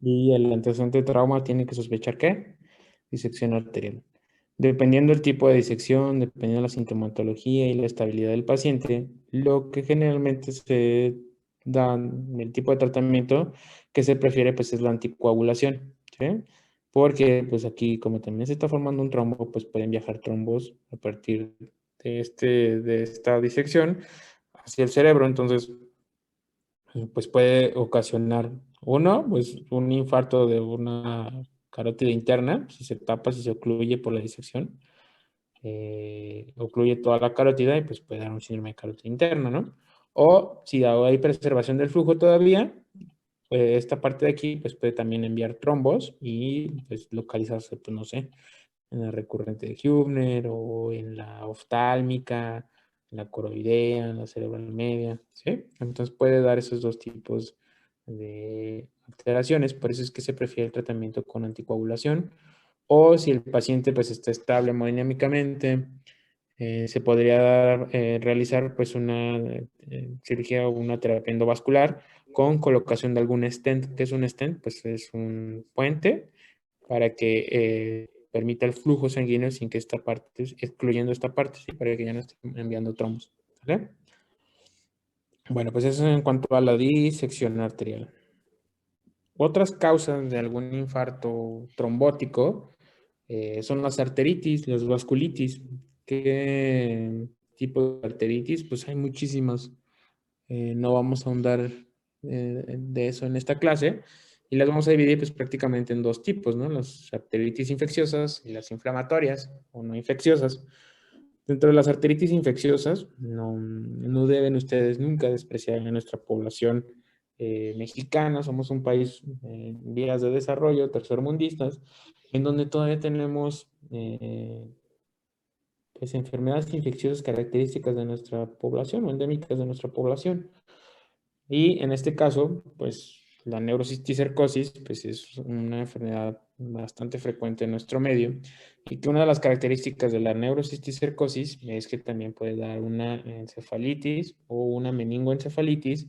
Y el antecedente de trauma tiene que sospechar ¿qué? Disección arterial. Dependiendo del tipo de disección, dependiendo de la sintomatología y la estabilidad del paciente, lo que generalmente se da, el tipo de tratamiento que se prefiere, pues es la anticoagulación, ¿sí? Porque, pues aquí, como también se está formando un trombo, pues pueden viajar trombos a partir de esta disección hacia el cerebro. Entonces, pues puede ocasionar, uno, pues un infarto de una carótida interna, si se tapa, si se ocluye por la disección, ocluye toda la carótida y pues puede dar un síndrome de carótida interna, ¿no? O si hay preservación del flujo todavía, esta parte de aquí pues puede también enviar trombos y pues localizarse, pues no sé, en la recurrente de Hübner o en la oftálmica, en la coroidea, en la cerebral media, ¿sí? Entonces puede dar esos dos tipos de alteraciones, por eso es que se prefiere el tratamiento con anticoagulación, o si el paciente pues está estable hemodinámicamente, se podría realizar pues una cirugía o una terapia endovascular con colocación de algún stent. ¿Qué es un stent? Pues es un puente para que permita el flujo sanguíneo sin que esta parte, excluyendo esta parte, ¿sí? Para que ya no esté enviando trombos. ¿Vale? Bueno, pues eso en cuanto a la disección arterial. Otras causas de algún infarto trombótico son las arteritis, las vasculitis. ¿Qué tipo de arteritis? Pues hay muchísimas. No vamos a ahondar de eso en esta clase y las vamos a dividir pues prácticamente en dos tipos, ¿no? Las arteritis infecciosas y las inflamatorias o no infecciosas. Dentro de las arteritis infecciosas, no deben ustedes nunca despreciar a nuestra población mexicana. Somos un país en vías de desarrollo, tercermundistas, en donde todavía tenemos pues, enfermedades infecciosas características de nuestra población o endémicas de nuestra población. Y en este caso, pues la neurocisticercosis pues, es una enfermedad bastante frecuente en nuestro medio y que una de las características de la neurocisticercosis es que también puede dar una encefalitis o una meningoencefalitis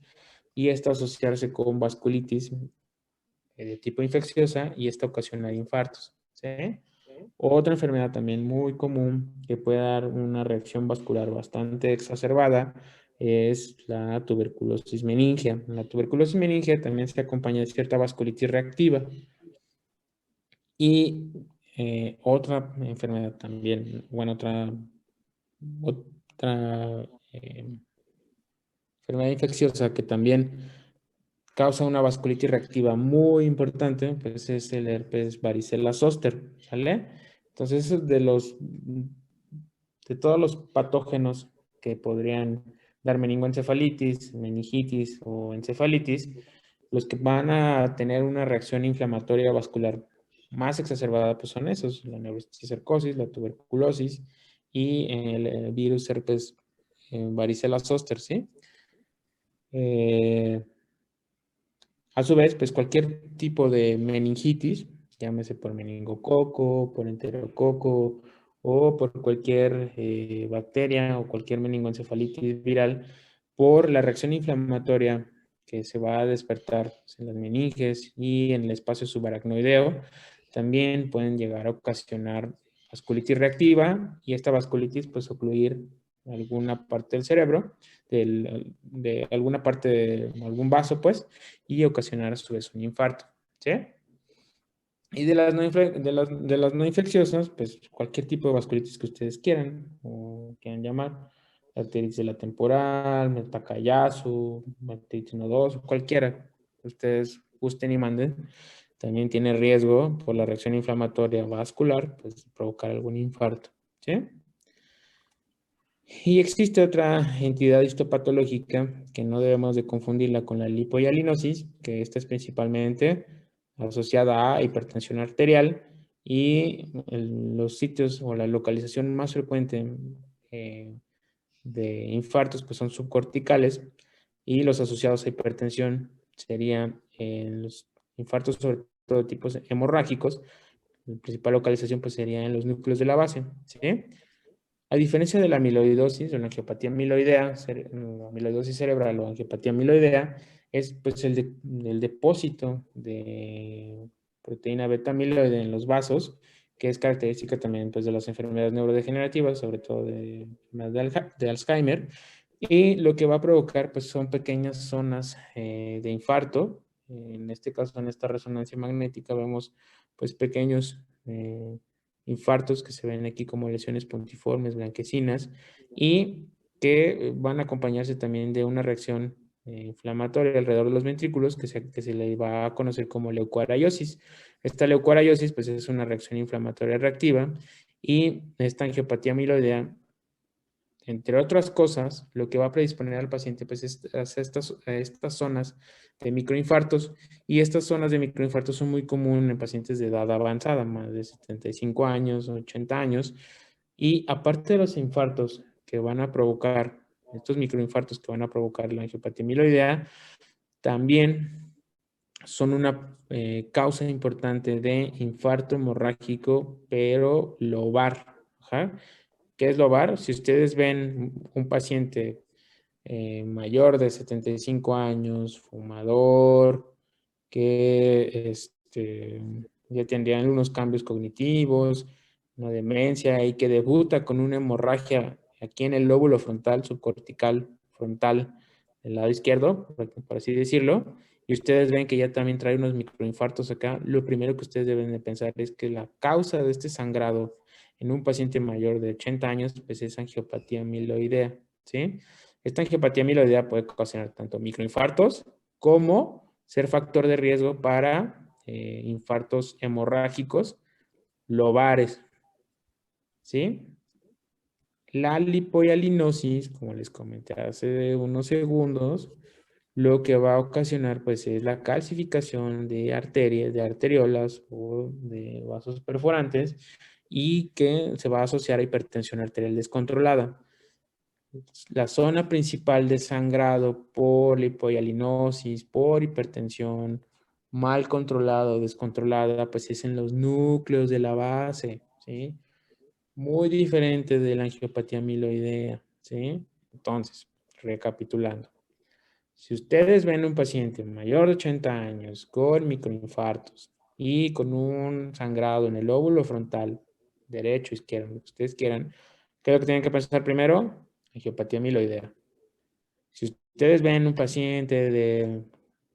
y esta asociarse con vasculitis de tipo infecciosa y esta ocasiona infartos. ¿Sí? Otra enfermedad también muy común que puede dar una reacción vascular bastante exacerbada es la tuberculosis meningia. La tuberculosis meningia también se acompaña de cierta vasculitis reactiva. Y otra enfermedad también, bueno, otra enfermedad infecciosa que también causa una vasculitis reactiva muy importante, pues es el herpes varicela zoster, ¿sale? Entonces, de todos los patógenos que podrían dar meningoencefalitis, meningitis o encefalitis, los que van a tener una reacción inflamatoria vascular más exacerbada, pues son esos, la neurocisticercosis, la tuberculosis y el virus herpes varicela zoster, ¿sí? Eh, a su vez, pues cualquier tipo de meningitis, llámese por meningococo, por enterococo o por cualquier bacteria o cualquier meningoencefalitis viral, por la reacción inflamatoria que se va a despertar en las meninges y en el espacio subaracnoideo, también pueden llegar a ocasionar vasculitis reactiva y esta vasculitis pues ocluir alguna parte del cerebro, de alguna parte de algún vaso pues, y ocasionar a su vez un infarto, ¿sí? Y de las no infecciosas, pues cualquier tipo de vasculitis que ustedes quieran o quieran llamar, arteritis de la temporal, metacayasu, arteritis nodosa, cualquiera que ustedes gusten y manden, también tiene riesgo por la reacción inflamatoria vascular, pues provocar algún infarto, ¿sí? Y existe otra entidad histopatológica que no debemos de confundirla con la lipohialinosis, que esta es principalmente asociada a hipertensión arterial y los sitios o la localización más frecuente de infartos pues son subcorticales y los asociados a hipertensión serían los infartos sobre todo tipos hemorrágicos. La principal localización pues sería en los núcleos de la base, ¿sí? A diferencia de la amiloidosis o la angiopatía amiloidea, la amiloidosis cerebral o angiopatía amiloidea, es pues el depósito de proteína beta amiloide en los vasos, que es característica también pues, de las enfermedades neurodegenerativas, sobre todo de enfermedad de Alzheimer. Y lo que va a provocar pues, son pequeñas zonas de infarto. En este caso, en esta resonancia magnética, vemos pues, pequeños infartos que se ven aquí como lesiones puntiformes, blanquecinas, y que van a acompañarse también de una reacción inflamatoria alrededor de los ventrículos que se le va a conocer como leucoariosis. Esta leucoariosis pues, es una reacción inflamatoria reactiva y esta angiopatía amiloidea, entre otras cosas, lo que va a predisponer al paciente pues, es a estas zonas de microinfartos, y estas zonas de microinfartos son muy comunes en pacientes de edad avanzada, más de 75 años, 80 años, y aparte de los infartos que van a provocar, estos microinfartos que van a provocar la angiopatía amiloidea, también son una causa importante de infarto hemorrágico, pero lobar. ¿Ajá? ¿Qué es lobar? Si ustedes ven un paciente mayor de 75 años, fumador, que ya tendría algunos cambios cognitivos, una demencia y que debuta con una hemorragia aquí en el lóbulo frontal, subcortical frontal del lado izquierdo, por así decirlo, y ustedes ven que ya también trae unos microinfartos acá, lo primero que ustedes deben de pensar es que la causa de este sangrado en un paciente mayor de 80 años, pues es angiopatía amiloidea, ¿sí? Esta angiopatía amiloidea puede ocasionar tanto microinfartos como ser factor de riesgo para infartos hemorrágicos lobares, ¿sí? La lipohialinosis, como les comenté hace unos segundos, lo que va a ocasionar pues es la calcificación de arterias, de arteriolas o de vasos perforantes, y que se va a asociar a hipertensión arterial descontrolada. La zona principal de sangrado por lipohialinosis, por hipertensión mal controlada o descontrolada, pues es en los núcleos de la base, ¿sí? Muy diferente de la angiopatía amiloidea, ¿sí? Entonces, recapitulando. Si ustedes ven un paciente mayor de 80 años con microinfartos y con un sangrado en el lóbulo frontal, derecho, izquierdo, lo que ustedes quieran, ¿qué es lo que tienen que pensar primero? Angiopatía amiloidea. Si ustedes ven un paciente de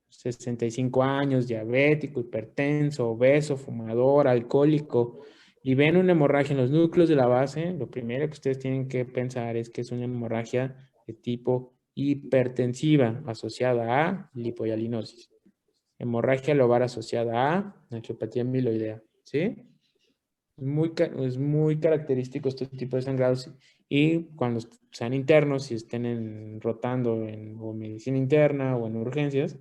65 años, diabético, hipertenso, obeso, fumador, alcohólico, y ven una hemorragia en los núcleos de la base, lo primero que ustedes tienen que pensar es que es una hemorragia de tipo hipertensiva asociada a lipohialinosis. Hemorragia lobar asociada a angiopatía amiloidea, ¿sí? Es muy característico este tipo de sangrados, y cuando sean internos, si estén rotando en o medicina interna o en urgencias,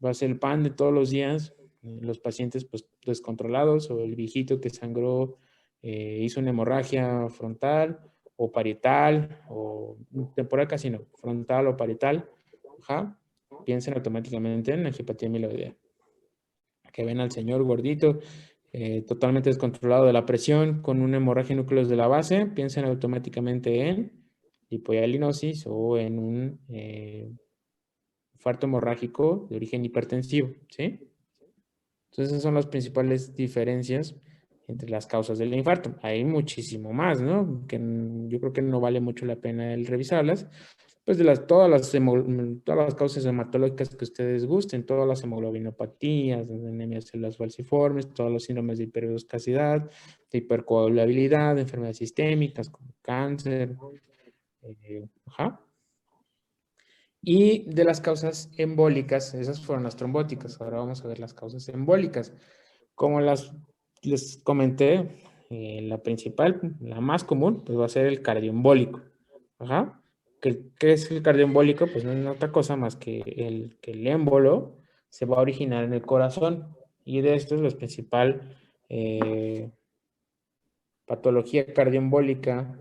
va a ser el pan de todos los días, los pacientes pues descontrolados, o el viejito que sangró, hizo una hemorragia frontal o parietal, o temporal casi no, frontal o parietal, ajá, piensen automáticamente en angiopatía amiloidea. Que ven al señor gordito, totalmente descontrolado de la presión, con una hemorragia en núcleos de la base, piensen automáticamente en hipohialinosis o en un infarto hemorrágico de origen hipertensivo, ¿sí? Entonces, esas son las principales diferencias entre las causas del infarto. Hay muchísimo más, ¿no? Que yo creo que no vale mucho la pena el revisarlas. Pues de todas las causas hematológicas que ustedes gusten, todas las hemoglobinopatías, anemias celular falciformes, todos los síndromes de hiperoscasidad, de hipercoagulabilidad, de enfermedades sistémicas como cáncer, ajá. Y de las causas embólicas, esas fueron las trombóticas. Ahora vamos a ver las causas embólicas. Como les comenté, la principal, la más común, pues va a ser el cardioembólico. Ajá. ¿Qué es el cardioembólico? Pues no es otra cosa más que el émbolo se va a originar en el corazón. Y de esto es la principal patología cardioembólica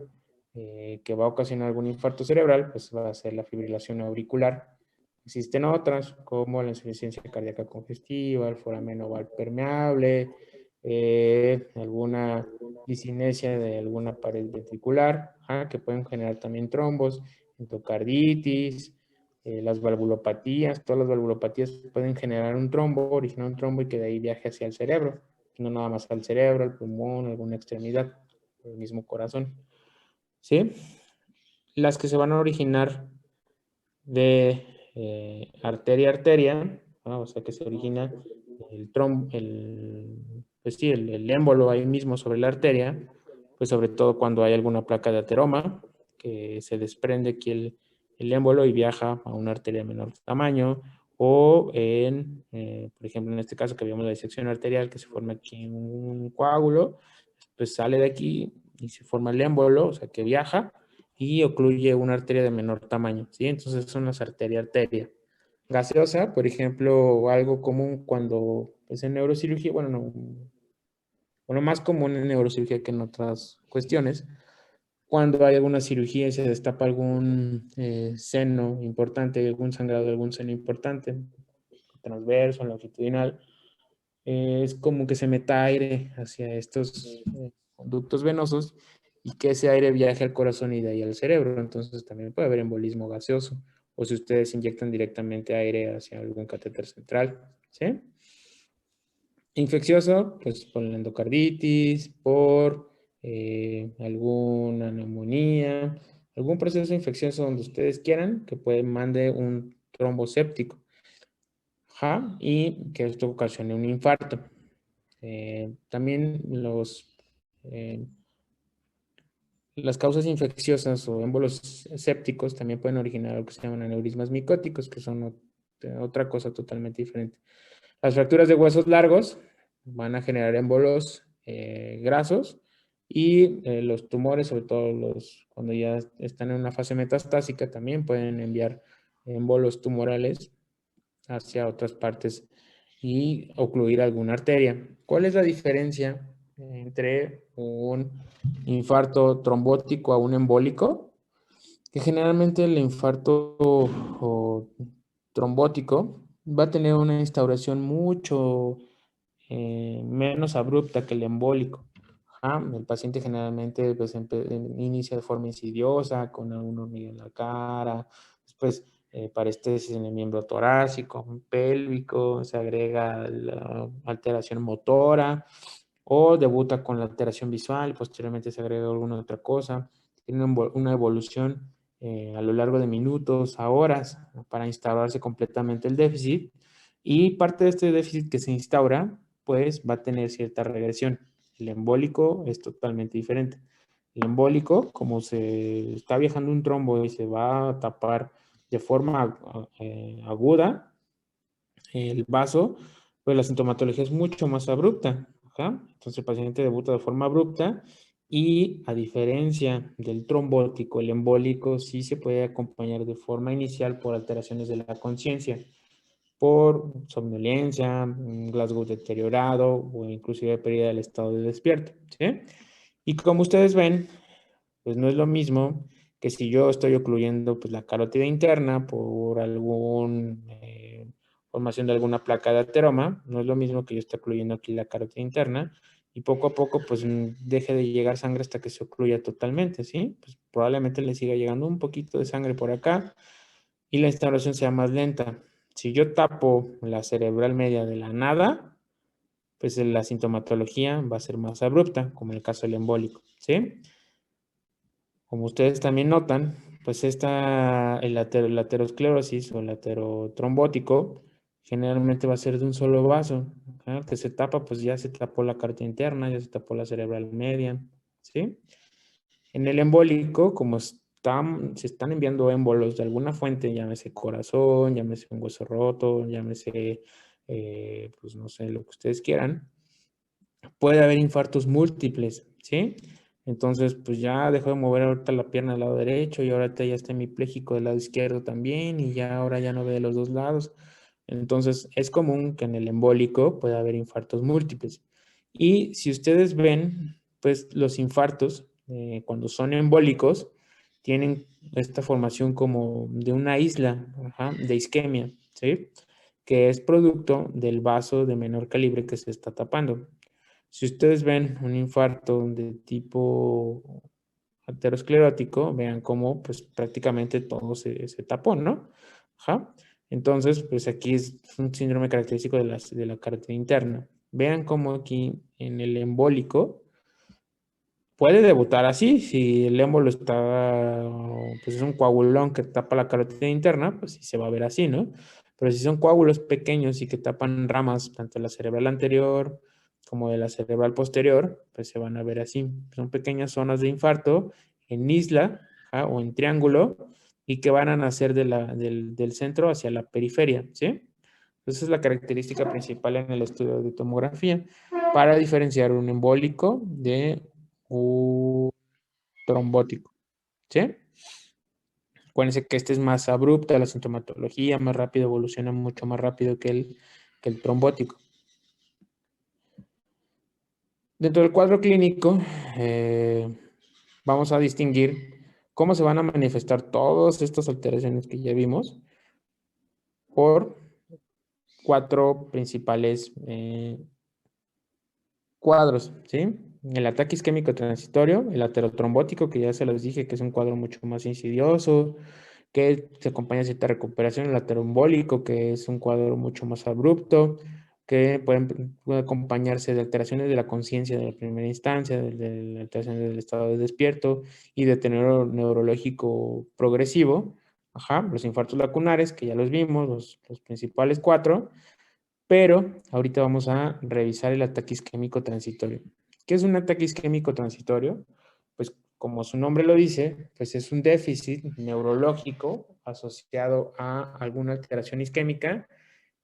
que va a ocasionar algún infarto cerebral, pues va a ser la fibrilación auricular. Existen otras, como la insuficiencia cardíaca congestiva, el foramen oval permeable, alguna discinesia de alguna pared ventricular, que pueden generar también trombos, endocarditis, las valvulopatías. Todas las valvulopatías pueden generar un trombo, originar un trombo y que de ahí viaje hacia el cerebro. No nada más al cerebro, al pulmón, alguna extremidad, el mismo corazón. ¿Sí? Las que se van a originar de arteria a arteria, ¿no? O sea que se origina pues sí, el émbolo ahí mismo sobre la arteria, pues sobre todo cuando hay alguna placa de ateroma, que se desprende aquí el émbolo y viaja a una arteria de menor tamaño, o por ejemplo, en este caso que vimos la disección arterial, que se forma aquí un coágulo, pues sale de aquí y se forma el émbolo, o sea que viaja, y ocluye una arteria de menor tamaño, ¿sí? Entonces son las arteria-arteria. Gaseosa, por ejemplo, algo común cuando es en neurocirugía, bueno, no, bueno, más común en neurocirugía que en otras cuestiones, cuando hay alguna cirugía y se destapa algún seno importante, algún sangrado de algún seno importante, transverso, longitudinal, es como que se meta aire hacia estos conductos venosos y que ese aire viaje al corazón y de ahí al cerebro. Entonces también puede haber embolismo gaseoso o si ustedes inyectan directamente aire hacia algún catéter central. ¿Sí? Infeccioso, pues por la endocarditis, por alguna neumonía, algún proceso infeccioso donde ustedes quieran que puede mande un tromboséptico. Ajá, y que esto ocasione un infarto. También las causas infecciosas o émbolos sépticos también pueden originar lo que se llaman aneurismas micóticos, que son otra cosa totalmente diferente. Las fracturas de huesos largos van a generar émbolos grasos y los tumores, sobre todo cuando ya están en una fase metastásica, también pueden enviar émbolos tumorales hacia otras partes y ocluir alguna arteria. ¿Cuál es la diferencia entre un infarto trombótico a un embólico? Que generalmente el infarto trombótico va a tener una instauración mucho menos abrupta que el embólico. El paciente generalmente pues, inicia de forma insidiosa, con algún hormigueo en la cara, después parestesis en el miembro torácico, pélvico, se agrega la alteración motora o debuta con la alteración visual y posteriormente se agrega alguna otra cosa. Tiene una evolución a lo largo de minutos a horas para instaurarse completamente el déficit y parte de este déficit que se instaura pues va a tener cierta regresión. El embólico es totalmente diferente. El embólico, como se está viajando un trombo y se va a tapar de forma aguda el vaso, pues la sintomatología es mucho más abrupta. ¿Ajá? Entonces el paciente debuta de forma abrupta y a diferencia del trombótico, el embólico sí se puede acompañar de forma inicial por alteraciones de la conciencia, por somnolencia, un Glasgow deteriorado o inclusive pérdida del estado de despierto. ¿Sí? Y como ustedes ven, pues no es lo mismo que si yo estoy ocluyendo pues, la carótida interna por alguna formación de alguna placa de ateroma, no es lo mismo que yo esté ocluyendo aquí la carótida interna y poco a poco pues deje de llegar sangre hasta que se ocluya totalmente, ¿sí? Pues probablemente le siga llegando un poquito de sangre por acá y la instauración sea más lenta. Si yo tapo la cerebral media de la nada, pues la sintomatología va a ser más abrupta, como en el caso del embólico, ¿sí? Como ustedes también notan, pues la aterosclerosis o el aterotrombótico generalmente va a ser de un solo vaso. ¿Ah? Que se tapa, pues ya se tapó la carta interna, ya se tapó la cerebral media, ¿sí? En el embólico, como se están enviando émbolos de alguna fuente, llámese corazón, llámese un hueso roto, llámese, pues no sé, lo que ustedes quieran, puede haber infartos múltiples, ¿sí? Entonces, pues ya dejó de mover ahorita la pierna del lado derecho y ahorita ya está hemipléjico del lado izquierdo también y ya ahora ya no ve de los dos lados. Entonces, es común que en el embólico pueda haber infartos múltiples. Y si ustedes ven, pues los infartos, cuando son embólicos, tienen esta formación como de una isla, ajá, de isquemia, ¿sí? Que es producto del vaso de menor calibre que se está tapando. Si ustedes ven un infarto de tipo aterosclerótico, vean cómo pues prácticamente todo se tapó, ¿no? Ajá. Entonces, pues aquí es un síndrome característico de la carótida interna. Vean cómo aquí en el embólico puede debutar así. Si el émbolo está, pues es un coagulón que tapa la carótida interna, pues sí se va a ver así, ¿no? Pero si son coágulos pequeños y que tapan ramas, tanto de la cerebral anterior como de la cerebral posterior, pues se van a ver así. Son pequeñas zonas de infarto en isla, ¿ja? O en triángulo y que van a nacer del centro hacia la periferia, ¿sí? Esa es la característica principal en el estudio de tomografía para diferenciar un embólico de un trombótico, ¿sí? Acuérdense que este es más abrupta la sintomatología, más rápido, evoluciona mucho más rápido que el trombótico. Dentro del cuadro clínico, vamos a distinguir cómo se van a manifestar todas estas alteraciones que ya vimos por cuatro principales cuadros, ¿sí? El ataque isquémico transitorio, el aterotrombótico, que ya se los dije que es un cuadro mucho más insidioso, que se acompaña de cierta recuperación, el ateroembólico, que es un cuadro mucho más abrupto, que puede acompañarse de alteraciones de la conciencia de la primera instancia, de alteraciones del estado de despierto y de deterioro neurológico progresivo. Ajá, los infartos lacunares, que ya los vimos, los principales cuatro, pero ahorita vamos a revisar el ataque isquémico transitorio. ¿Qué es un ataque isquémico transitorio? Pues como su nombre lo dice, pues es un déficit neurológico asociado a alguna alteración isquémica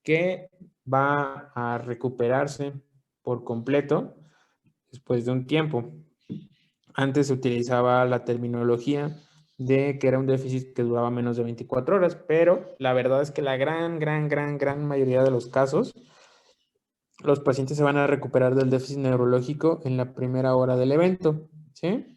que va a recuperarse por completo después de un tiempo. Antes se utilizaba la terminología de que era un déficit que duraba menos de 24 horas, pero la verdad es que la gran mayoría de los casos los pacientes se van a recuperar del déficit neurológico en la primera hora del evento, ¿sí?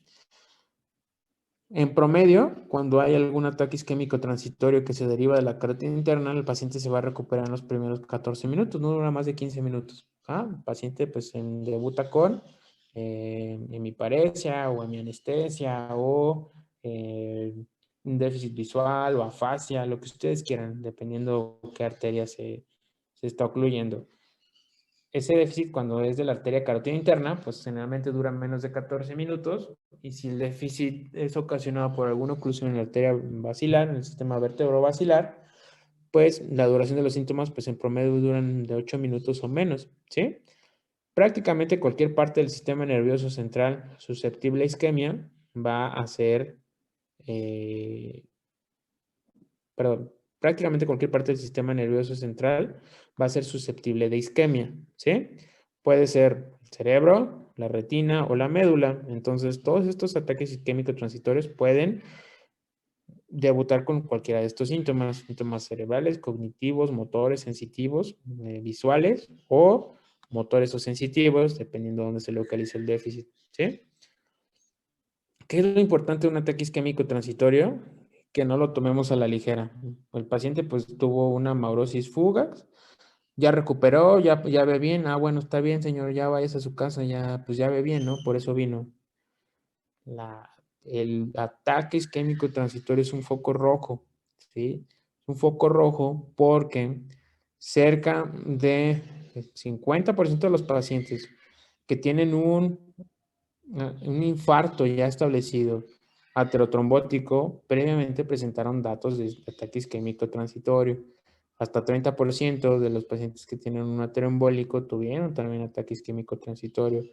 En promedio, cuando hay algún ataque isquémico transitorio que se deriva de la carótida interna, el paciente se va a recuperar en los primeros 14 minutos, no dura más de 15 minutos. ¿Ah? El paciente pues debuta con hemiparesia o hemianestesia o un déficit visual o afasia, lo que ustedes quieran, dependiendo qué arteria se está ocluyendo. Ese déficit, cuando es de la arteria carótida interna, pues generalmente dura menos de 14 minutos. Y si el déficit es ocasionado por alguna oclusión en la arteria basilar, en el sistema vertebrovasilar, pues la duración de los síntomas, pues en promedio duran de 8 minutos o menos, ¿sí? Prácticamente cualquier parte del sistema nervioso central susceptible a isquemia va a ser, perdón, prácticamente cualquier parte del sistema nervioso central va a ser susceptible de isquemia, ¿sí? Puede ser el cerebro, la retina o la médula. Entonces, todos estos ataques isquémicos transitorios pueden debutar con cualquiera de estos síntomas cerebrales, cognitivos, motores, sensitivos, visuales o motores o sensitivos, dependiendo de dónde se localice el déficit, ¿sí? ¿Qué es lo importante de un ataque isquémico transitorio? Que no lo tomemos a la ligera. El paciente pues tuvo una maurosis fugas, ya recuperó, ya ve bien, bueno, está bien, señor, ya vayas a su casa, ya, pues ya ve bien, ¿no? Por eso vino. El ataque isquémico transitorio es un foco rojo, ¿sí? Es un foco rojo porque cerca de 50% de los pacientes que tienen un infarto ya establecido aterotrombótico, previamente presentaron datos de ataque isquémico transitorio. Hasta 30% de los pacientes que tienen un ateroembólico tuvieron también ataque isquémico transitorio.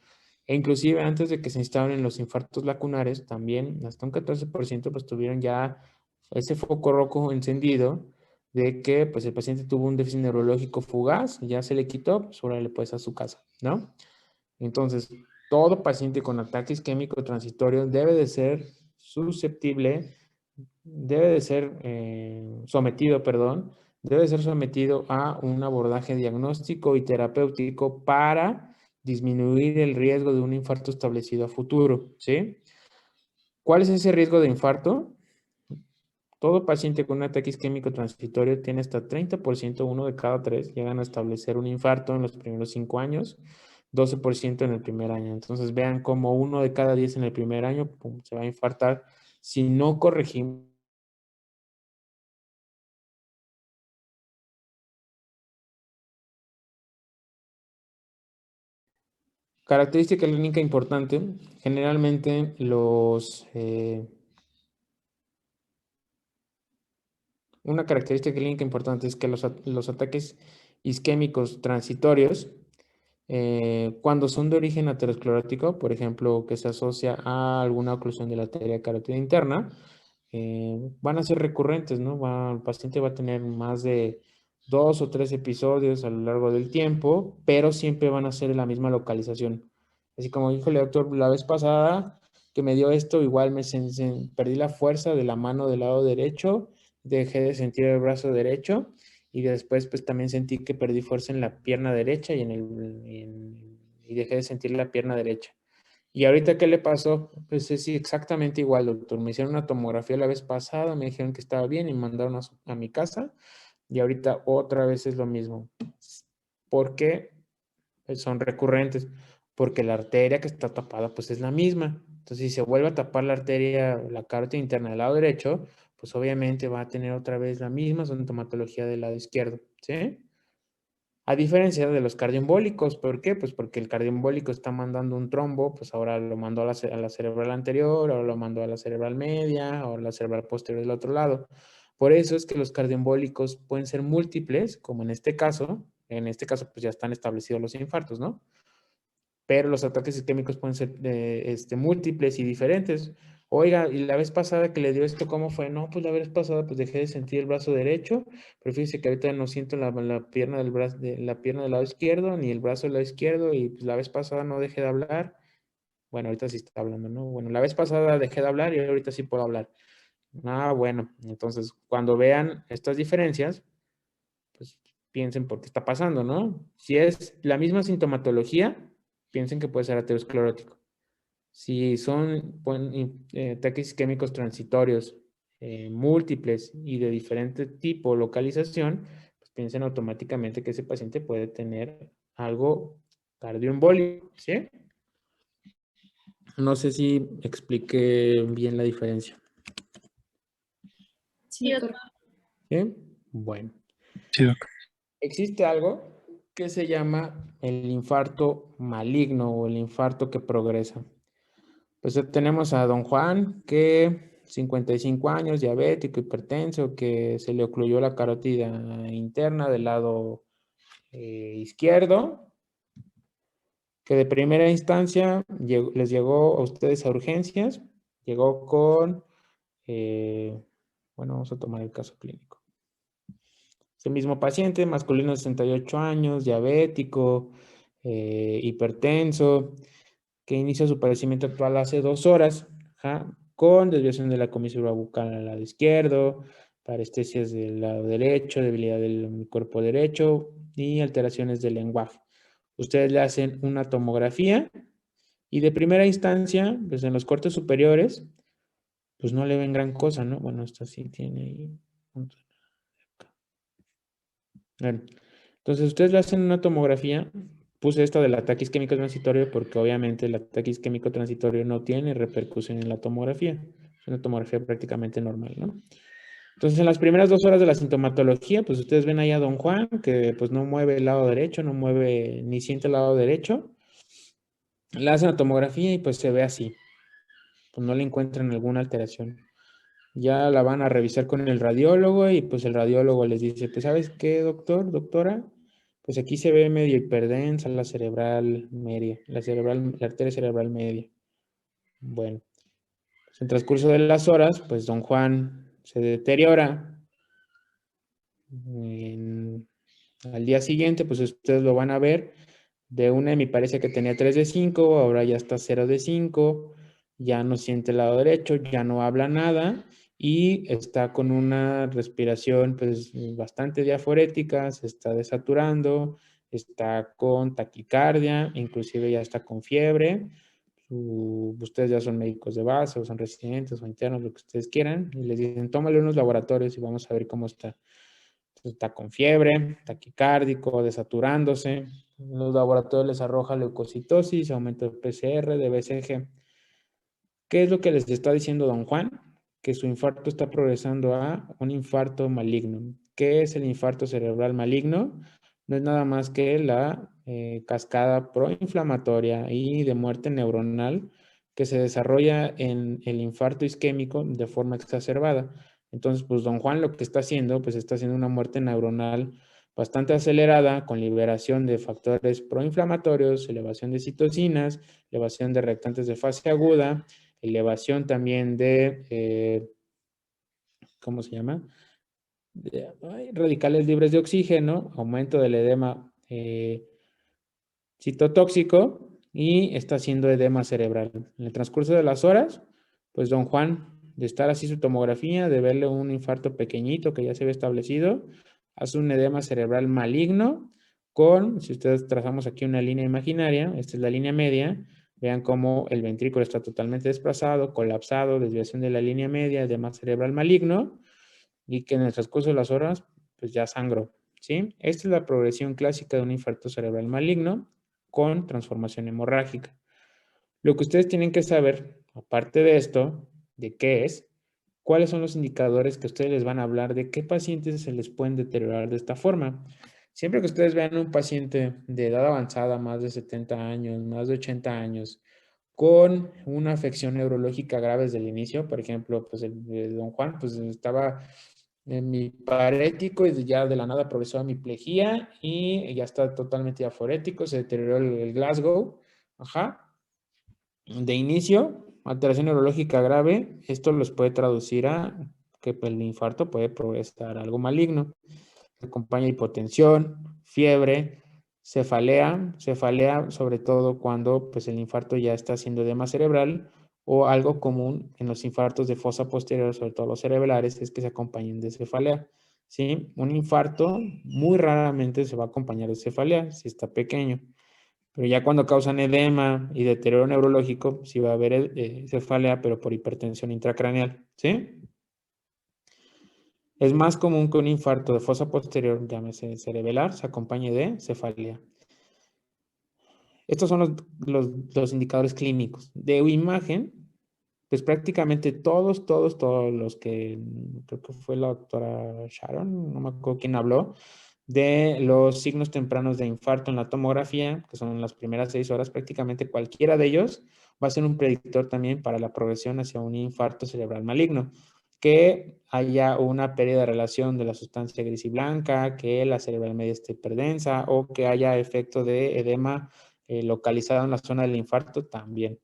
E inclusive antes de que se instauren los infartos lacunares, también hasta un 14% pues tuvieron ya ese foco rojo encendido de que pues el paciente tuvo un déficit neurológico fugaz, ya se le quitó, pues ahora le puedes a su casa, ¿no? Entonces, todo paciente con ataque isquémico transitorio debe de ser susceptible, debe de ser sometido, perdón, debe de ser sometido a un abordaje diagnóstico y terapéutico para disminuir el riesgo de un infarto establecido a futuro, ¿sí? ¿Cuál es ese riesgo de infarto? Todo paciente con un ataque isquémico transitorio tiene hasta 30%, uno de cada tres, llegan a establecer un infarto en los primeros 5 años, 12% en el primer año. Entonces vean cómo uno de cada 10 en el primer año pum, se va a infartar si no corregimos Característica clínica importante, generalmente una característica clínica importante es que los ataques isquémicos transitorios, cuando son de origen aterosclerótico, por ejemplo, que se asocia a alguna oclusión de la arteria carótida interna, van a ser recurrentes, ¿no? El paciente va a tener más de 2 o 3 episodios a lo largo del tiempo, pero siempre van a ser en la misma localización. Así como, híjole, doctor, la vez pasada que me dio esto, igual perdí la fuerza de la mano del lado derecho, dejé de sentir el brazo derecho y después pues también sentí que perdí fuerza en la pierna derecha y dejé de sentir la pierna derecha. ¿Y ahorita qué le pasó? Pues es exactamente igual, doctor. Me hicieron una tomografía la vez pasada, me dijeron que estaba bien y me mandaron a mi casa y ahorita otra vez es lo mismo. ¿Por qué? Son recurrentes, porque la arteria que está tapada pues es la misma. Entonces, si se vuelve a tapar la arteria, la carótida interna del lado derecho, pues obviamente va a tener otra vez la misma sintomatología del lado izquierdo, ¿sí? A diferencia de los cardioembólicos, ¿por qué? Pues porque el cardioembólico está mandando un trombo, pues ahora lo mandó a la cerebral anterior, ahora lo mandó a la cerebral media, ahora a la cerebral posterior del otro lado. Por eso es que los cardioembólicos pueden ser múltiples, como en este caso pues ya están establecidos los infartos, ¿no? Pero los ataques isquémicos pueden ser múltiples y diferentes. Oiga, y la vez pasada que le dio esto, ¿cómo fue? No, pues la vez pasada pues dejé de sentir el brazo derecho, pero fíjese que ahorita no siento la pierna del brazo, la pierna del lado izquierdo, ni el brazo del lado izquierdo, y pues la vez pasada no dejé de hablar. Bueno, ahorita sí está hablando, ¿no? Bueno, la vez pasada dejé de hablar y ahorita sí puedo hablar. Ah, bueno, entonces cuando vean estas diferencias, pues piensen por qué está pasando, ¿no? Si es la misma sintomatología, piensen que puede ser aterosclerótico. Si son ataques isquémicos transitorios múltiples y de diferente tipo o localización, pues piensen automáticamente que ese paciente puede tener algo cardioembólico, ¿sí? No sé si expliqué bien la diferencia. Sí, doctor. ¿Sí? Bueno. Sí, doc. Existe algo que se llama el infarto maligno o el infarto que progresa. Pues tenemos a don Juan, que 55 años, diabético, hipertenso, que se le ocluyó la carótida interna del lado izquierdo, que de primera instancia les llegó a ustedes a urgencias, llegó con, bueno, vamos a tomar el caso clínico. Es el mismo paciente, masculino de 68 años, diabético, hipertenso, que inicia su padecimiento actual hace 2 horas, con desviación de la comisura bucal al lado izquierdo, parestesias del lado derecho, debilidad del cuerpo derecho y alteraciones del lenguaje. Ustedes le hacen una tomografía y de primera instancia, pues en los cortes superiores, pues no le ven gran cosa, ¿no? Bueno, esto sí tiene ahí. Bueno, entonces ustedes le hacen una tomografía. Puse esta del ataque isquémico transitorio porque obviamente el ataque isquémico transitorio no tiene repercusión en la tomografía. Es una tomografía prácticamente normal, ¿no? Entonces, en las primeras 2 horas de la sintomatología, pues ustedes ven ahí a don Juan que pues no mueve el lado derecho, no mueve ni siente el lado derecho. Le hacen la tomografía y pues se ve así. Pues no le encuentran alguna alteración. Ya la van a revisar con el radiólogo y pues el radiólogo les dice, pues ¿sabes qué, doctor, doctora? Pues aquí se ve medio hiperdensa la cerebral media, la arteria cerebral media. Bueno, pues en el transcurso de las horas, pues don Juan se deteriora. Al día siguiente, pues ustedes lo van a ver. De una me parece que tenía 3 de 5, ahora ya está 0 de 5, ya no siente el lado derecho, ya no habla nada y está con una respiración pues bastante diaforética, se está desaturando, está con taquicardia, inclusive ya está con fiebre. Ustedes ya son médicos de base o son residentes o internos, lo que ustedes quieran, y les dicen, tómale unos laboratorios y vamos a ver cómo está. Entonces, está con fiebre, taquicárdico, desaturándose. En los laboratorios les arroja leucocitosis, aumento de PCR, de BCG. ¿Qué es lo que les está diciendo don Juan? Que su infarto está progresando a un infarto maligno. ¿Qué es el infarto cerebral maligno? no es nada más que la cascada proinflamatoria y de muerte neuronal que se desarrolla en el infarto isquémico de forma exacerbada. Entonces, pues don Juan lo que está haciendo, pues está haciendo una muerte neuronal bastante acelerada con liberación de factores proinflamatorios, elevación de citocinas, elevación de reactantes de fase aguda, elevación también de, ¿cómo se llama? Radicales libres de oxígeno, aumento del edema citotóxico y está haciendo edema cerebral. En el transcurso de las horas, pues don Juan, de estar así su tomografía, de verle un infarto pequeñito que ya se había establecido, hace un edema cerebral maligno con, si ustedes trazamos aquí una línea imaginaria, esta es la línea media, vean cómo el ventrículo está totalmente desplazado, colapsado, desviación de la línea media, edema cerebral maligno, y que en el transcurso de las horas, pues ya sangró, ¿sí? Esta es la progresión clásica de un infarto cerebral maligno con transformación hemorrágica. Lo que ustedes tienen que saber, aparte de esto, de qué es, cuáles son los indicadores que ustedes les van a hablar de qué pacientes se les pueden deteriorar de esta forma. Siempre que ustedes vean un paciente de edad avanzada, más de 70 años, más de 80 años, con una afección neurológica grave desde el inicio, por ejemplo, pues el don Juan, pues estaba en mi parético y ya de la nada progresó a miplejía y ya está totalmente aforético, se deterioró el Glasgow, ajá. De inicio, alteración neurológica grave, esto los puede traducir a que el infarto puede progresar a algo maligno. Acompaña hipotensión, fiebre, cefalea sobre todo cuando pues, el infarto ya está haciendo edema cerebral o algo común en los infartos de fosa posterior, sobre todo los cerebrales, es que se acompañen de cefalea. ¿Sí? Un infarto muy raramente se va a acompañar de cefalea si está pequeño. Pero ya cuando causan edema y deterioro neurológico, sí va a haber cefalea, pero por hipertensión intracraneal. ¿Sí? Es más común que un infarto de fosa posterior, llámese cerebelar, se acompañe de cefalea. Estos son los indicadores clínicos. De imagen, pues prácticamente todos los que, creo que fue la doctora Sharon, no me acuerdo quién habló, de los signos tempranos de infarto en la tomografía, que son las primeras 6 horas, prácticamente cualquiera de ellos va a ser un predictor también para la progresión hacia un infarto cerebral maligno. Que haya una pérdida de relación de la sustancia gris y blanca, que la cerebral media esté hiperdensa o que haya efecto de edema localizado en la zona del infarto también.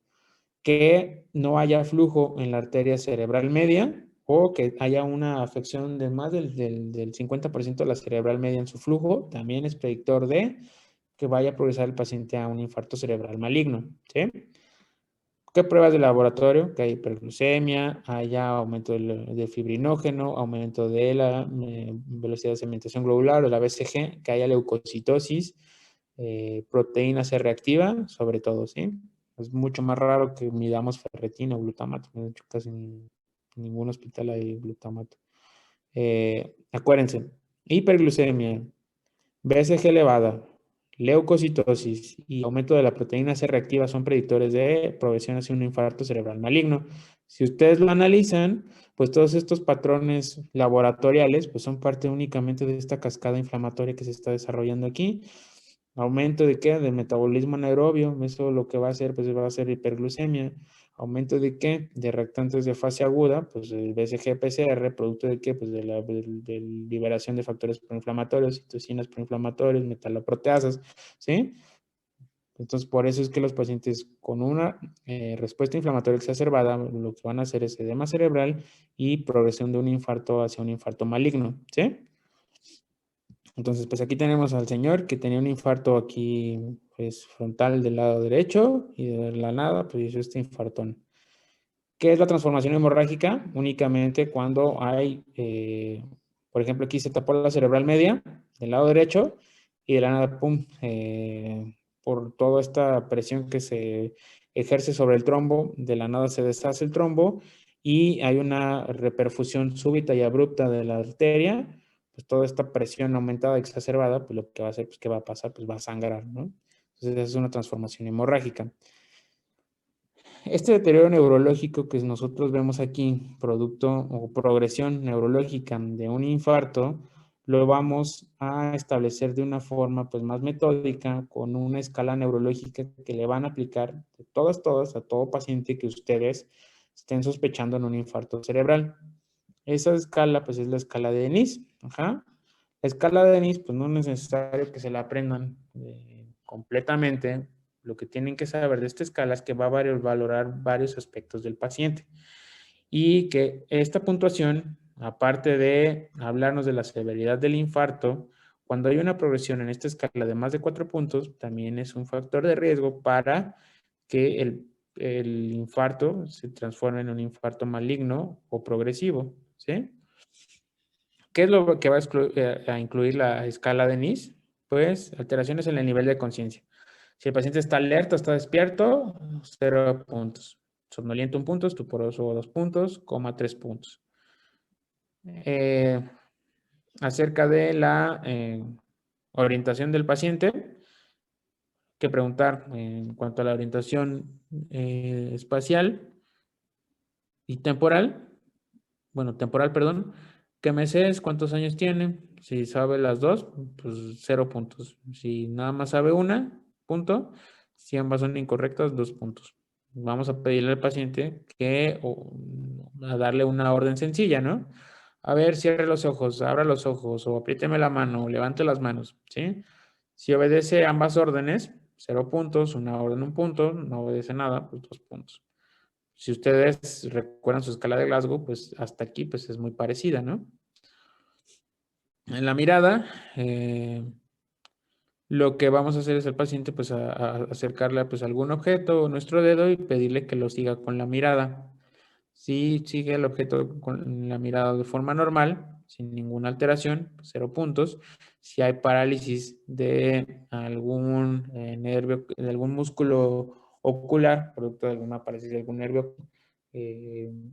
Que no haya flujo en la arteria cerebral media o que haya una afección de más del 50% de la cerebral media en su flujo, también es predictor de que vaya a progresar el paciente a un infarto cerebral maligno. ¿Sí? ¿Qué pruebas de laboratorio? Que hay hiperglucemia, haya aumento del fibrinógeno, aumento de la velocidad de segmentación globular o la BCG, que haya leucocitosis, proteína C reactiva, sobre todo, ¿sí? Es mucho más raro que midamos ferritina o glutamato. De hecho, casi en ningún hospital hay glutamato. Acuérdense, hiperglucemia, BCG elevada, leucocitosis y aumento de la proteína C reactiva son predictores de progresión hacia un infarto cerebral maligno. Si ustedes lo analizan, pues todos estos patrones laboratoriales pues son parte únicamente de esta cascada inflamatoria que se está desarrollando aquí. ¿Aumento de qué? Del metabolismo anaerobio. Eso lo que va a hacer, pues va a ser hiperglucemia. ¿Aumento de qué? De reactantes de fase aguda, pues el BCG-PCR, ¿producto de qué? Pues de la liberación de factores proinflamatorios, citocinas proinflamatorios, metaloproteasas, ¿sí? Entonces, por eso es que los pacientes con una respuesta inflamatoria exacerbada, lo que van a hacer es edema cerebral y progresión de un infarto hacia un infarto maligno, ¿sí? Entonces, pues aquí tenemos al señor que tenía un infarto aquí, pues frontal del lado derecho y de la nada, pues hizo este infartón. ¿Qué es la transformación hemorrágica? Únicamente cuando hay, por ejemplo, aquí se tapó la cerebral media del lado derecho y de la nada, pum, por toda esta presión que se ejerce sobre el trombo, de la nada se deshace el trombo y hay una reperfusión súbita y abrupta de la arteria, pues toda esta presión aumentada, exacerbada, pues lo que va a hacer, pues ¿qué va a pasar? Pues va a sangrar, ¿no? Entonces es una transformación hemorrágica. Este deterioro neurológico que nosotros vemos aquí, producto o progresión neurológica de un infarto, lo vamos a establecer de una forma pues más metódica con una escala neurológica que le van a aplicar de todas a todo paciente que ustedes estén sospechando en un infarto cerebral. Esa escala pues es la escala de Denis. Ajá. La escala de Denis pues no es necesario que se la aprendan completamente. Lo que tienen que saber de esta escala es que va a valorar varios aspectos del paciente y que esta puntuación, aparte de hablarnos de la severidad del infarto, cuando hay una progresión en esta escala de más de 4 puntos, también es un factor de riesgo para que el infarto se transforme en un infarto maligno o progresivo, ¿sí? ¿Qué es lo que va a incluir la escala de NIS? Pues alteraciones en el nivel de conciencia. Si el paciente está alerta, está despierto, 0 puntos. Somnoliento 1 punto, estuporoso 2 puntos, coma 3 puntos. Acerca de la orientación del paciente, que preguntar en cuanto a la orientación espacial y temporal. Bueno, temporal, perdón. ¿Qué meses? ¿Cuántos años tiene? Si sabe las dos, pues 0 puntos. Si nada más sabe una, punto. Si ambas son incorrectas, 2 puntos. Vamos a pedirle al paciente a darle una orden sencilla, ¿no? A ver, cierre los ojos, abra los ojos, o apriéteme la mano, o levante las manos, ¿sí? Si obedece ambas órdenes, 0 puntos, una orden 1 punto, no obedece nada, pues 2 puntos. Si ustedes recuerdan su escala de Glasgow, pues hasta aquí pues es muy parecida, ¿no? En la mirada, lo que vamos a hacer es al paciente pues a acercarle pues algún objeto o nuestro dedo y pedirle que lo siga con la mirada. Si sigue el objeto con la mirada de forma normal, sin ninguna alteración, 0 puntos. Si hay parálisis de algún nervio, de algún músculo ocular, producto de alguna parálisis de algún nervio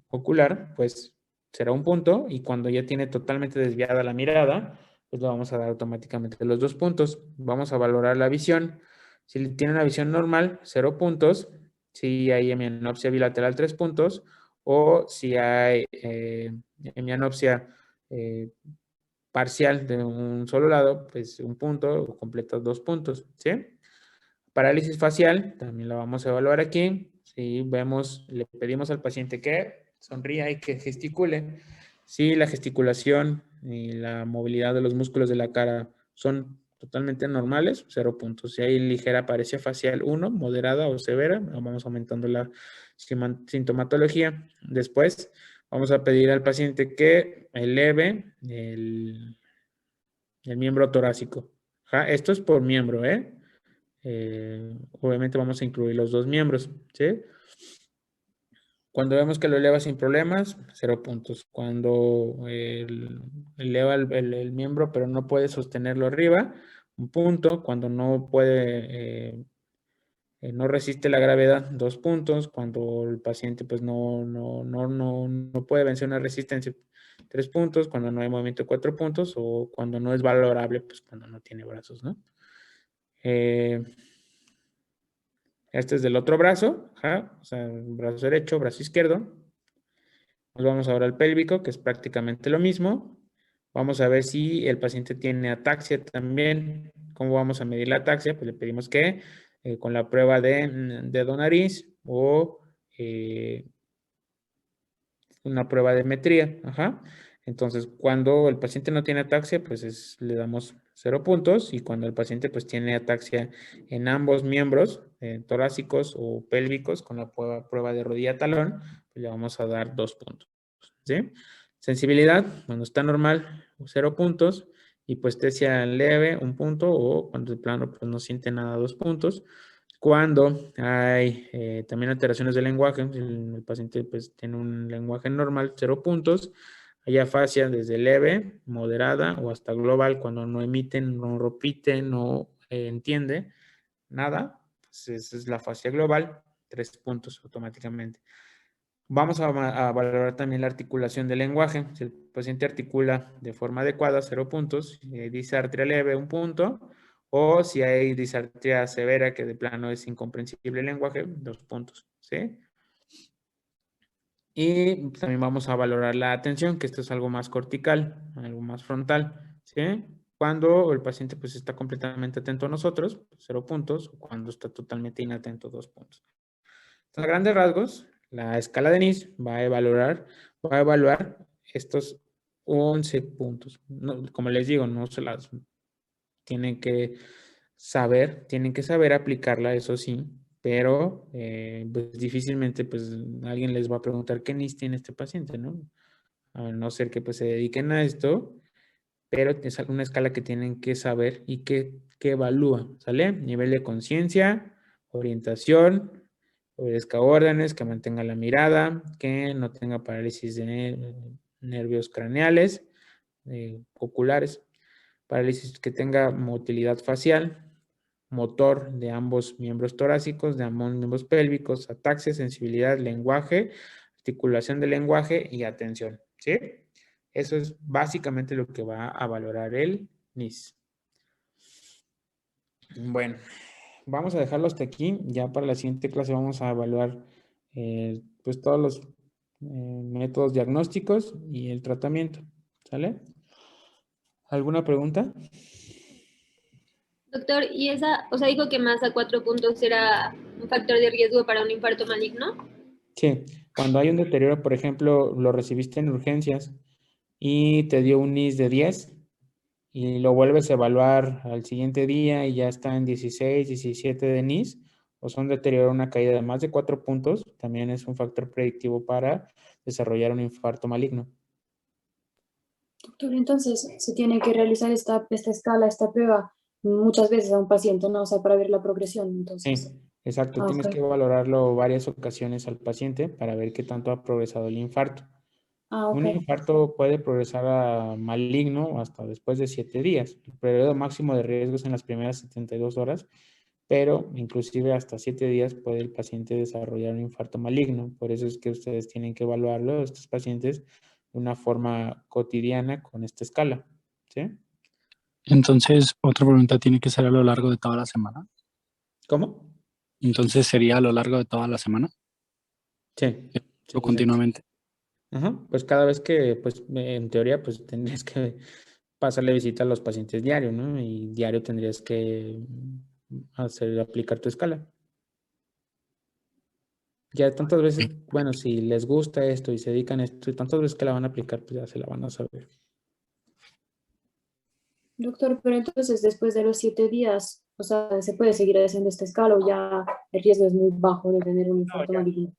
ocular, pues será 1 punto. Y cuando ya tiene totalmente desviada la mirada, pues le vamos a dar automáticamente los 2 puntos. Vamos a valorar la visión. Si tiene una visión normal, 0 puntos. Si hay hemianopsia bilateral, 3 puntos. O si hay hemianopsia parcial de un solo lado, pues 1 punto o completas 2 puntos, ¿sí? Parálisis facial, también la vamos a evaluar aquí. Si vemos, le pedimos al paciente que sonría y que gesticule. Si la gesticulación y la movilidad de los músculos de la cara son totalmente normales, 0 puntos. Si hay ligera paresia facial, 1, moderada o severa, vamos aumentando la sintomatología. Después, vamos a pedir al paciente que eleve el miembro torácico. Esto es por miembro, ¿eh? Obviamente vamos a incluir los 2 miembros, ¿sí? Cuando vemos que lo eleva sin problemas, 0 puntos. Cuando eleva el miembro pero no puede sostenerlo arriba, 1 punto. Cuando no puede, no resiste la gravedad, 2 puntos. Cuando el paciente pues no puede vencer una resistencia, 3 puntos. Cuando no hay movimiento, 4 puntos. O cuando no es valorable, pues cuando no tiene brazos, ¿no? Este es del otro brazo, o sea, brazo derecho, brazo izquierdo. Nos vamos ahora al pélvico, que es prácticamente lo mismo. Vamos a ver si el paciente tiene ataxia también. ¿Cómo vamos a medir la ataxia? Pues le pedimos que con la prueba de dedo nariz o una prueba de metría. Entonces, cuando el paciente no tiene ataxia, pues le damos 0 puntos. Y cuando el paciente pues tiene ataxia en ambos miembros, torácicos o pélvicos, con la prueba de rodilla-talón, pues le vamos a dar 2 puntos. ¿Sí? Sensibilidad, cuando está normal, 0 puntos. Hipoestesia leve, 1 punto. O cuando de plano pues, no siente nada, 2 puntos. Cuando hay también alteraciones del lenguaje, el paciente pues, tiene un lenguaje normal, 0 puntos. Hay afasia desde leve, moderada o hasta global, cuando no emiten, no repiten, no entiende nada. Pues esa es la afasia global, 3 puntos automáticamente. Vamos a valorar también la articulación del lenguaje. Si el paciente articula de forma adecuada, 0 puntos. Si hay disartria leve, 1 punto. O si hay disartria severa, que de plano es incomprensible el lenguaje, 2 puntos. ¿Sí? Y también vamos a valorar la atención, que esto es algo más cortical, algo más frontal. ¿sí? Cuando el paciente pues está completamente atento a nosotros, 0 puntos, o cuando está totalmente inatento, 2 puntos. Entonces, a grandes rasgos, la escala de NIS va a evaluar estos 11 puntos. No, como les digo, no se las tienen que saber aplicarla, eso sí, pero pues difícilmente pues alguien les va a preguntar qué NIS tiene este paciente, ¿no? A no ser que pues se dediquen a esto, pero es una escala que tienen que saber y que evalúa, ¿sale? Nivel de conciencia, orientación, obedezca órdenes, que mantenga la mirada, que no tenga parálisis de nervios craneales, oculares, parálisis que tenga motilidad facial, motor de ambos miembros torácicos, de ambos miembros pélvicos, ataxia, sensibilidad, lenguaje, articulación del lenguaje y atención, ¿sí? Eso es básicamente lo que va a valorar el NIS. Bueno, vamos a dejarlo hasta aquí. Ya para la siguiente clase vamos a evaluar pues todos los métodos diagnósticos y el tratamiento. ¿Sale? ¿Alguna pregunta? Doctor, ¿y esa, o sea, dijo que más a 4 puntos era un factor de riesgo para un infarto maligno? Sí, cuando hay un deterioro, por ejemplo, lo recibiste en urgencias y te dio un NIS de 10 y lo vuelves a evaluar al siguiente día y ya está en 16, 17 de NIS, o son deterioro, una caída de más de 4 puntos, también es un factor predictivo para desarrollar un infarto maligno. Doctor, entonces se tiene que realizar esta escala, esta prueba muchas veces a un paciente, ¿no? O sea, para ver la progresión, entonces. Sí, exacto. Tienes Ok. que valorarlo varias ocasiones al paciente para ver qué tanto ha progresado el infarto. Ok. Un infarto puede progresar a maligno hasta después de 7 días. El periodo máximo de riesgo es en las primeras 72 horas, pero inclusive hasta 7 días puede el paciente desarrollar un infarto maligno. Por eso es que ustedes tienen que evaluarlo, estos pacientes, de una forma cotidiana con esta escala. ¿Sí? Entonces, otra pregunta tiene que ser a lo largo de toda la semana. ¿Cómo? Entonces, sería a lo largo de toda la semana Sí, sí, o exacto. continuamente. Ajá, pues cada vez que, pues en teoría, pues tendrías que pasarle visita a los pacientes diario, ¿no? Y diario tendrías que aplicar tu escala. Ya tantas veces, bueno, si les gusta esto y se dedican a esto, y tantas veces que la van a aplicar, pues ya se la van a saber. Doctor, pero entonces después de los 7 días, o sea, ¿se puede seguir haciendo esta escala o ya el riesgo es muy bajo de tener un No, infarto ya. maligno?